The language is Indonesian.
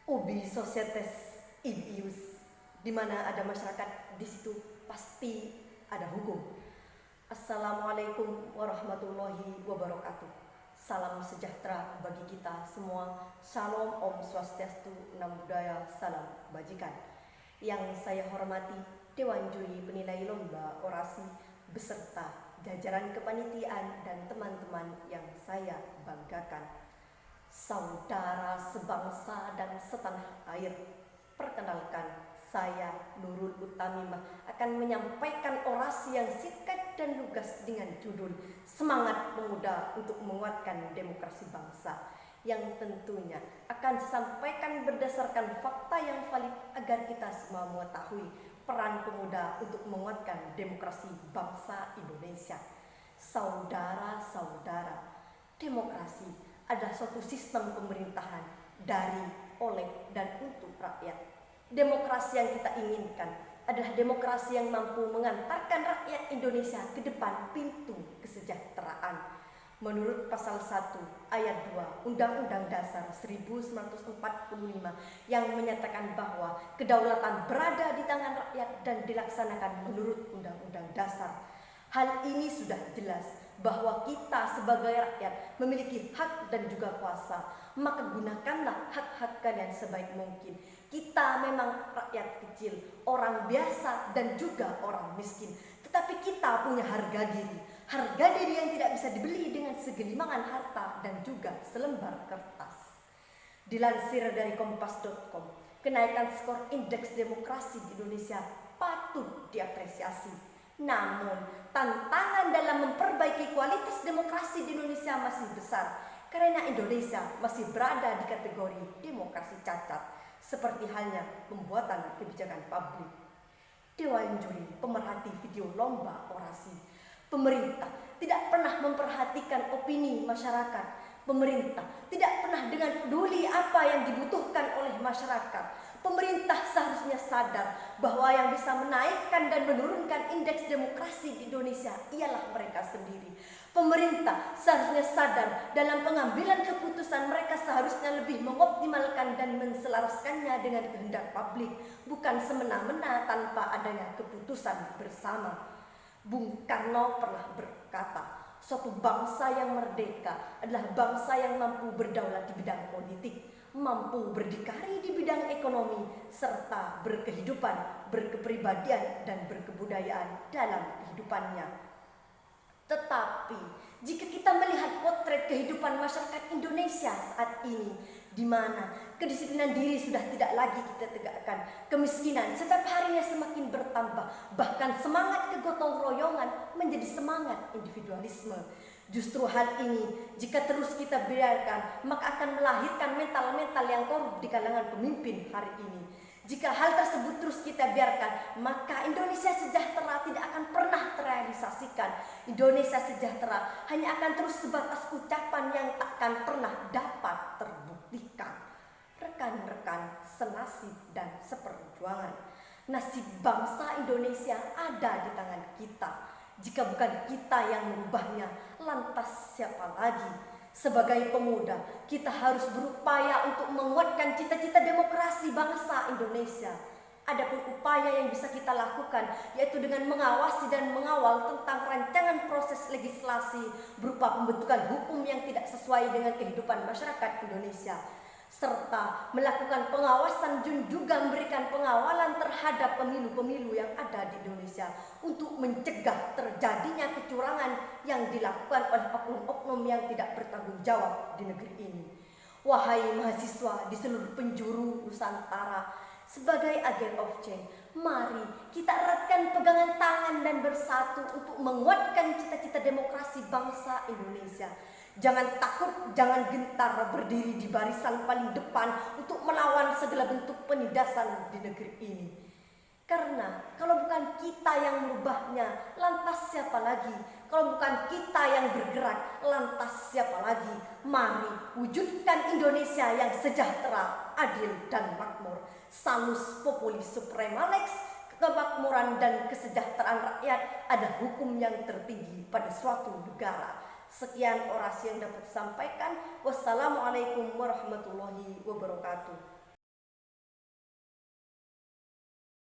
Ubi societas ibius, di mana ada masyarakat, di situ pasti ada hukum. Assalamualaikum warahmatullahi wabarakatuh. Salam sejahtera bagi kita semua. Shalom, Om Swastiastu, Nam Budaya, Salam Bajikan. Yang saya hormati Dewan Juri Penilai Lomba Orasi beserta jajaran kepanitiaan dan teman-teman yang saya banggakan. Saudara sebangsa dan setanah air, perkenalkan, saya Nurul Utamimah akan menyampaikan orasi yang singkat dan lugas dengan judul Semangat Pemuda untuk Menguatkan Demokrasi Bangsa, yang tentunya akan disampaikan berdasarkan fakta yang valid agar kita semua mengetahui peran pemuda untuk menguatkan demokrasi bangsa Indonesia. Saudara-saudara, demokrasi adalah suatu sistem pemerintahan dari, oleh, dan untuk rakyat. Demokrasi yang kita inginkan adalah demokrasi yang mampu mengantarkan rakyat Indonesia ke depan pintu kesejahteraan. Menurut pasal 1 ayat 2 Undang-Undang Dasar 1945 yang menyatakan bahwa kedaulatan berada di tangan rakyat dan dilaksanakan menurut Undang-Undang Dasar. Hal ini sudah jelas bahwa kita sebagai rakyat memiliki hak dan juga kuasa, maka gunakanlah hak-hak kalian sebaik mungkin. Kita memang rakyat kecil, orang biasa dan juga orang miskin, tetapi kita punya harga diri yang tidak bisa dibeli dengan segelimangan harta dan juga selembar kertas. Dilansir dari kompas.com, kenaikan skor indeks demokrasi di Indonesia patut diapresiasi. Namun, tantangan dalam memperbaiki kualitas demokrasi di Indonesia masih besar karena Indonesia masih berada di kategori demokrasi cacat, seperti halnya pembuatan kebijakan publik. Dewan Juri pemerhati video lomba orasi, pemerintah tidak pernah memperhatikan opini masyarakat. Pemerintah tidak pernah dengan peduli apa yang dibutuhkan oleh masyarakat. Pemerintah seharusnya sadar bahwa yang bisa menaikkan dan menurunkan indeks demokrasi di Indonesia ialah mereka sendiri. Pemerintah seharusnya sadar dalam pengambilan keputusan mereka seharusnya lebih mengoptimalkan dan menselaraskannya dengan kehendak publik, bukan semena-mena tanpa adanya keputusan bersama. Bung Karno pernah berkata, suatu bangsa yang merdeka adalah bangsa yang mampu berdaulat di bidang politik, mampu berdikari di bidang ekonomi, serta berkehidupan, berkepribadian, dan berkebudayaan dalam kehidupannya. Tetapi, jika kita melihat potret kehidupan masyarakat Indonesia saat ini, di mana kedisiplinan diri sudah tidak lagi kita tegakkan, kemiskinan setiap harinya semakin bertambah, bahkan semangat kegotong royongan menjadi semangat individualisme. Justru hal ini jika terus kita biarkan, maka akan melahirkan mental-mental yang korup di kalangan pemimpin hari ini. Jika hal tersebut terus kita biarkan, maka Indonesia sejahtera tidak akan pernah terrealisasikan. Indonesia sejahtera hanya akan terus sebatas ucapan yang takkan pernah dapat terbuktikan. Rekan-rekan senasib dan seperjuangan, nasib bangsa Indonesia ada di tangan kita. Jika bukan kita yang merubahnya, lantas siapa lagi? Sebagai pemuda, kita harus berupaya untuk menguatkan cita-cita demokrasi bangsa Indonesia. Adapun upaya yang bisa kita lakukan yaitu dengan mengawasi dan mengawal tentang rancangan proses legislasi berupa pembentukan hukum yang tidak sesuai dengan kehidupan masyarakat Indonesia, serta melakukan pengawasan dan juga memberikan pengawalan terhadap pemilu-pemilu yang ada di Indonesia untuk mencegah terjadinya kecurangan yang dilakukan oleh oknum-oknum yang tidak bertanggung jawab di negeri ini. Wahai mahasiswa di seluruh penjuru Nusantara, sebagai agen of change, mari kita eratkan pegangan tangan dan bersatu untuk menguatkan cita-cita demokrasi bangsa Indonesia. Jangan takut, jangan gentar berdiri di barisan paling depan untuk melawan segala bentuk penindasan di negeri ini. Karena kalau bukan kita yang merubahnya, lantas siapa lagi? Kalau bukan kita yang bergerak, lantas siapa lagi? Mari wujudkan Indonesia yang sejahtera, adil, dan makmur. Salus populi suprema lex, kemakmuran dan kesejahteraan rakyat ada hukum yang tertinggi pada suatu negara. Sekian orasi yang dapat disampaikan. Wassalamualaikum warahmatullahi wabarakatuh.